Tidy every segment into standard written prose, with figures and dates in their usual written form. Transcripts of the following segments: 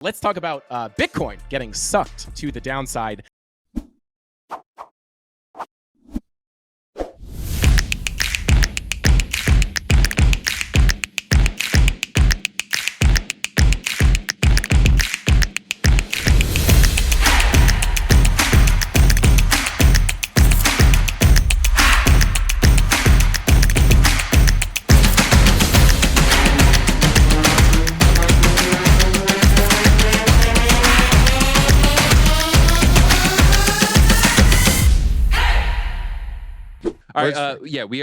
Let's talk about Bitcoin getting sucked to the downside. All right, yeah, we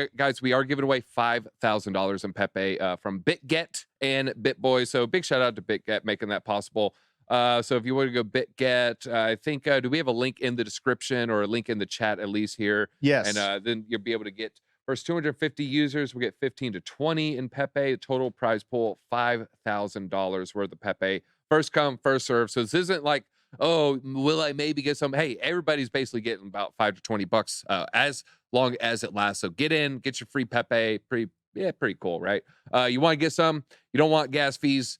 are giving away $5,000 in Pepe from BitGet and BitBoy. So big shout out to BitGet making that possible. So if you want to go BitGet, I think do we have a link in the description or a link in the chat at least here? Yes. And then you'll be able to get first 250 users. We get 15 to 20 in Pepe. Total prize pool $5,000 worth of Pepe. First come, first serve. So this isn't like, oh, will I maybe get some? Hey, everybody's basically getting about $5 to $20 as long as it lasts. So get in, get your free Pepe. Pretty cool, right? You want to get some, you don't want gas fees.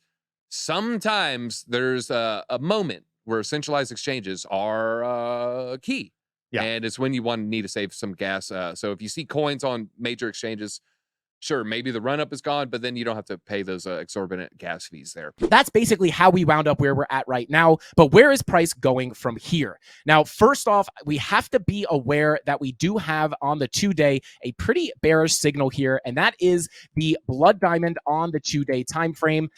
Sometimes there's a moment where centralized exchanges are key. Yeah. And it's when you need to save some gas. So if you see coins on major exchanges, sure, maybe the run-up is gone, but then you don't have to pay those exorbitant gas fees there. That's basically how we wound up where we're at right now. But where is price going from here? Now, first off, we have to be aware that we do have on the 2-day a pretty bearish signal here, and that is the blood diamond on the 2-day time frame.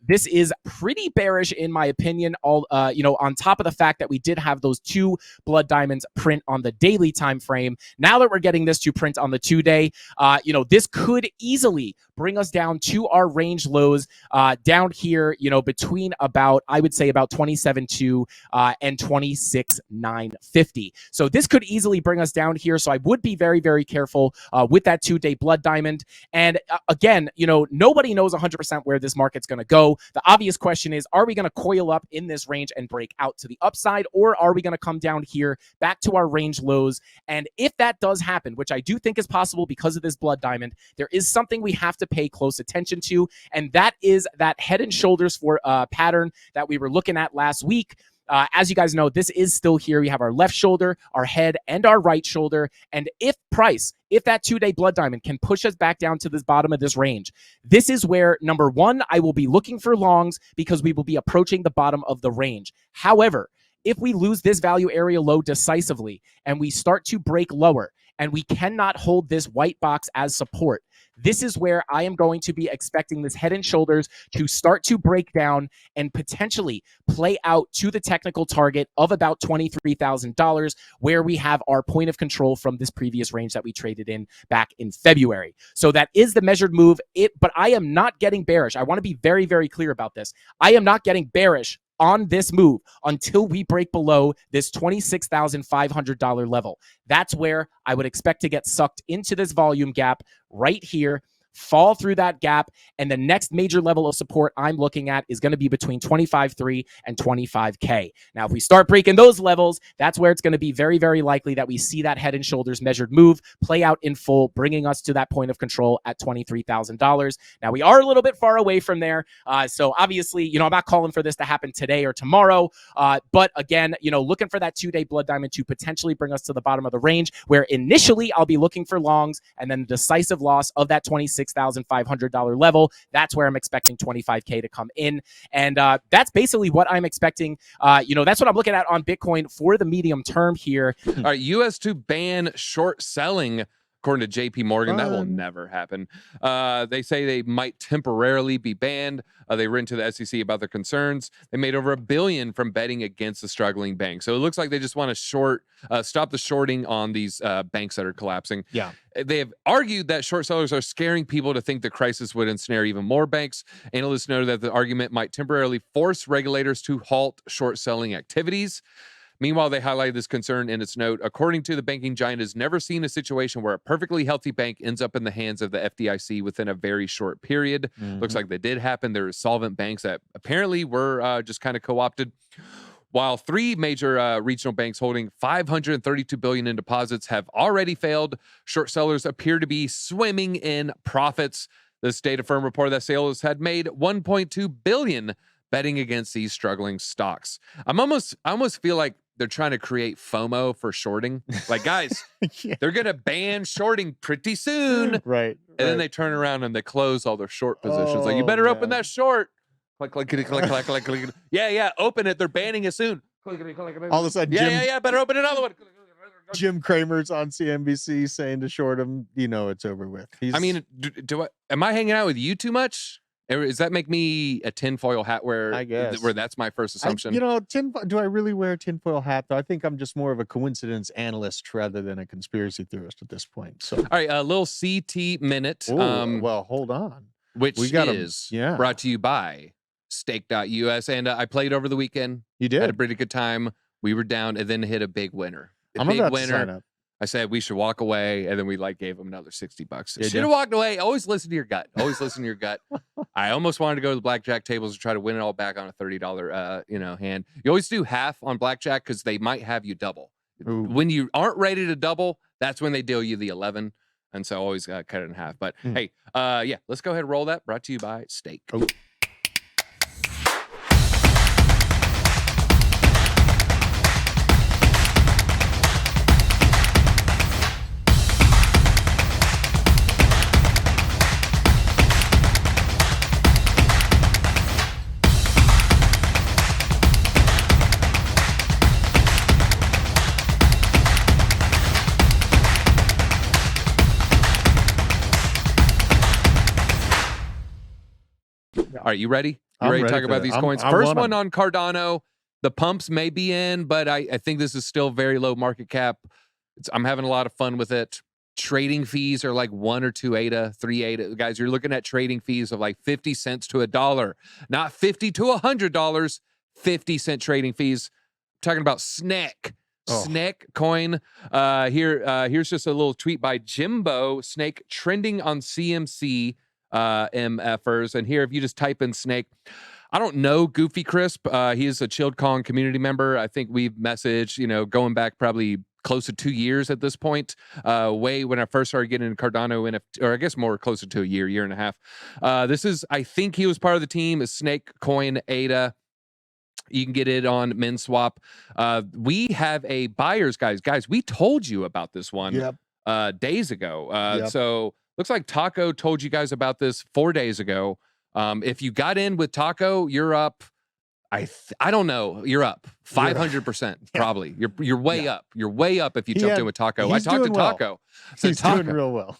This is pretty bearish in my opinion. On top of the fact that we did have those 2 blood diamonds print on the daily time frame. Now that we're getting this to print on the 2-day, this could easily bring us down to our range lows down here, between I would say about 27.2 and 26.950. So this could easily bring us down here. So I would be very, very careful with that 2-day blood diamond. And again, nobody knows 100% where this market's going to go. The obvious question is, are we going to coil up in this range and break out to the upside, or are we going to come down here back to our range lows? And if that does happen, which I do think is possible because of this blood diamond, there is something we have to pay close attention to, and that is that head and shoulders for pattern that we were looking at last week. As you guys know, this is still here. We have our left shoulder, our head, and our right shoulder. And if that 2-day blood diamond can push us back down to this bottom of this range, this is where, number one, I will be looking for longs because we will be approaching the bottom of the range. However, if we lose this value area low decisively and we start to break lower and we cannot hold this white box as support, this is where I am going to be expecting this head and shoulders to start to break down and potentially play out to the technical target of about $23,000, where we have our point of control from this previous range that we traded in back in February. So that is the measured move. But I am not getting bearish. I want to be very, very clear about this. I am not getting bearish on this move until we break below this $26,500 level. That's where I would expect to get sucked into this volume gap right here, fall through that gap, and the next major level of support I'm looking at is going to be between 25.3 and 25K. Now, if we start breaking those levels, that's where it's going to be very, very likely that we see that head and shoulders measured move play out in full, bringing us to that point of control at $23,000. Now, we are a little bit far away from there. So obviously, I'm not calling for this to happen today or tomorrow. But again, looking for that 2-day blood diamond to potentially bring us to the bottom of the range, where initially I'll be looking for longs, and then the decisive loss of that $26,500 level, that's where I'm expecting 25K to come in. And that's basically what I'm expecting. That's what I'm looking at on Bitcoin for the medium term here. All right, US to ban short selling, according to JP Morgan. That will never happen. They say they might temporarily be banned. They written to the SEC about their concerns. They made over $1 billion from betting against the struggling bank. So it looks like they just want to stop the shorting on these banks that are collapsing. Yeah. They have argued that short sellers are scaring people to think the crisis would ensnare even more banks. Analysts noted that the argument might temporarily force regulators to halt short selling activities. Meanwhile, they highlighted this concern in its note. According to the banking giant, has never seen a situation where a perfectly healthy bank ends up in the hands of the FDIC within a very short period. Looks like that did happen. There are solvent banks that apparently were just kind of co-opted. While 3 major regional banks holding $532 billion in deposits have already failed, short sellers appear to be swimming in profits. This data firm reported that sales had made $1.2 billion betting against these struggling stocks. I almost feel like they're trying to create FOMO for shorting. Like, guys, they're going to ban shorting pretty soon. Right. And then they turn around and they close all their short positions. Like, you better open that short. Click, click, click, click, click, click, click. Yeah, open it. They're banning it soon. Click, click, click, click. All of a sudden, yeah, better open another one. Jim Cramer's on CNBC saying to short him, it's over with. Am I hanging out with you too much? Does that make me a tinfoil hat where that's my first assumption? Do I really wear a tinfoil hat, though? I think I'm just more of a coincidence analyst rather than a conspiracy theorist at this point. So, all right, a little CT minute. Well, hold on. Which is brought to you by stake.us. And I played over the weekend. You did? Had a pretty good time. We were down and then hit a big winner. I'm about to sign up. I said we should walk away, and then we gave him another $60. Should have walked away. Always listen to your gut. Always listen to your gut. I almost wanted to go to the blackjack tables and try to win it all back on a $30 hand. You always do half on blackjack because they might have you double. Ooh. When you aren't ready to double, that's when they deal you the 11. And so always cut it in half. But hey, let's go ahead and roll that. Brought to you by Stake. Oh. All right, you ready? I'm ready to ready talk about these coins? First one on Cardano. The pumps may be in, but I think this is still very low market cap. I'm having a lot of fun with it. Trading fees are like 1 or 2 ADA, 3 ADA. Guys, you're looking at trading fees of like 50 cents to $1, not 50 to $100, 50-cent trading fees. I'm talking about Snake. Snake coin. Here's just a little tweet by Jimbo. Snake trending on CMC. MFers. And here, if you just type in Snake, I don't know Goofy Crisp. He is a Chilled Kong community member. I think we've messaged, going back probably close to 2 years at this point, way when I first started getting into Cardano, or I guess more closer to a year and a half. I think he was part of the team, is Snake Coin ADA. You can get it on MinSwap. We have a buyer's guide. Guys, we told you about this one days ago. So looks like Taco told you guys about this 4 days ago. If you got in with Taco, you're up. I don't know. You're up 500% probably. You're way up. You're way up if you jumped in with Taco. I talked to Taco. He's doing real well.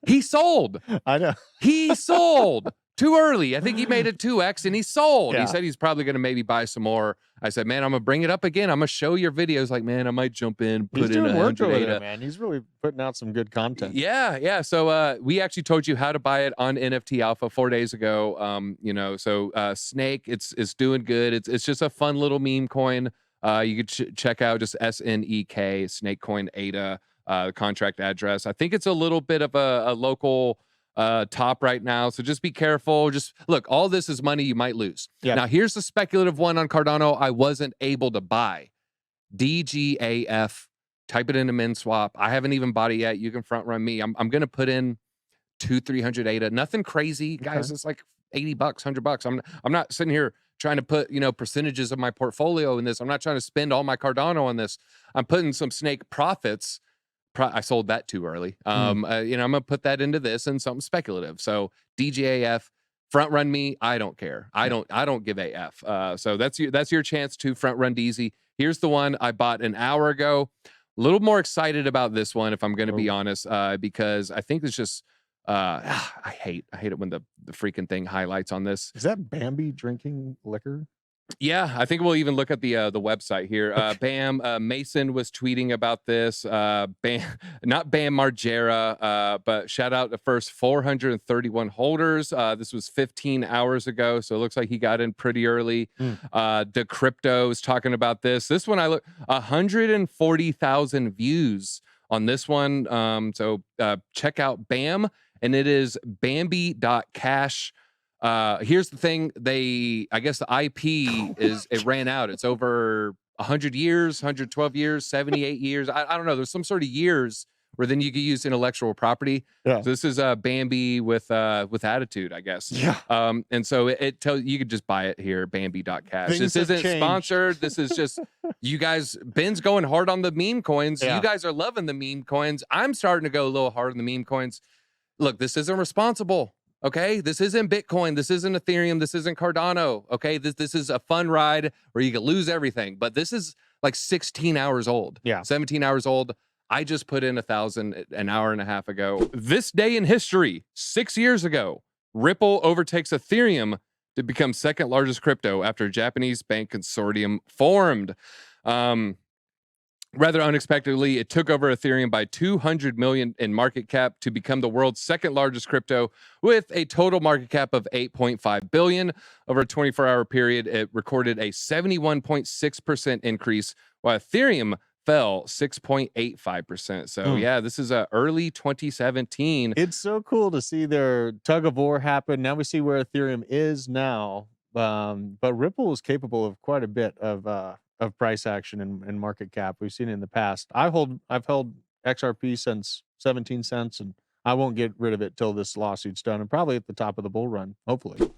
He sold. I know. He sold too early. I think he made it 2x and he sold. He said he's probably going to maybe buy some more. I said, man, I'm going to bring it up again. I'm going to show your videos. Like, man, I might jump in, put in 100 ADA. Man, he's really putting out some good content. Yeah. So we actually told you how to buy it on NFT Alpha 4 days ago. So Snake, it's doing good. It's just a fun little meme coin. You could check out just SNEK, Snake Coin ADA, contract address. I think it's a little bit of a local top right now, so just be careful. Just look, all this is money you might lose. Now here's the speculative one on Cardano I wasn't able to buy. DGAF. Type it into MinSwap. I haven't even bought it yet. You can front run me. I'm gonna put in 200-300 ADA. Nothing crazy, guys. It's like $80, $100. I'm not sitting here trying to put percentages of my portfolio in this. I'm not trying to spend all my Cardano on this. I'm putting some Snake profits. I sold that too early. I'm gonna put that into this and something speculative. So DJAF, front run me. I don't care. I don't give a F. So that's your chance to front run Deezy. Here's the one I bought an hour ago. A little more excited about this one, if I'm going to be honest, because I think it's just I hate it when the freaking thing highlights on this. Is that Bambi drinking liquor? Yeah, I think we'll even look at the website here. Bam Mason was tweeting about this. Bam, not Bam Margera, but shout out the first 431 holders. This was 15 hours ago, so it looks like he got in pretty early. The Crypto is talking about this. This one I look 140,000 views on this one. So check out Bam, and it is Bambi.cash. Here's the thing. I guess the IP it ran out. It's over 100 years, 112 years, 78 years. I don't know. There's some sort of years where then you could use intellectual property. Yeah. So this is Bambi with attitude, I guess. Yeah. And so it tells you could just buy it here, Bambi.cash. Things This have isn't changed. sponsored. This is just you guys. Ben's going hard on the meme coins. Yeah. You guys are loving the meme coins. I'm starting to go a little hard on the meme coins. Look, this isn't responsible. Okay, this isn't Bitcoin. This isn't Ethereum. This isn't Cardano. Okay, this is a fun ride where you can lose everything. But this is like 16 hours old. Yeah. 17 hours old. I just put in 1,000 an hour and a half ago. This day in history, 6 years ago, Ripple overtakes Ethereum to become second largest crypto after a Japanese bank consortium formed. Rather unexpectedly, it took over Ethereum by 200 million in market cap to become the world's second largest crypto with a total market cap of 8.5 billion. Over a 24-hour period, it recorded a 71.6% increase, while Ethereum fell 6.85%. So yeah, this is early 2017. It's so cool to see their tug of war happen. Now we see where Ethereum is now. But Ripple is capable of quite a bit of price action and market cap. We've seen it in the past. I've held XRP since 17 cents, and I won't get rid of it till this lawsuit's done, and probably at the top of the bull run, hopefully.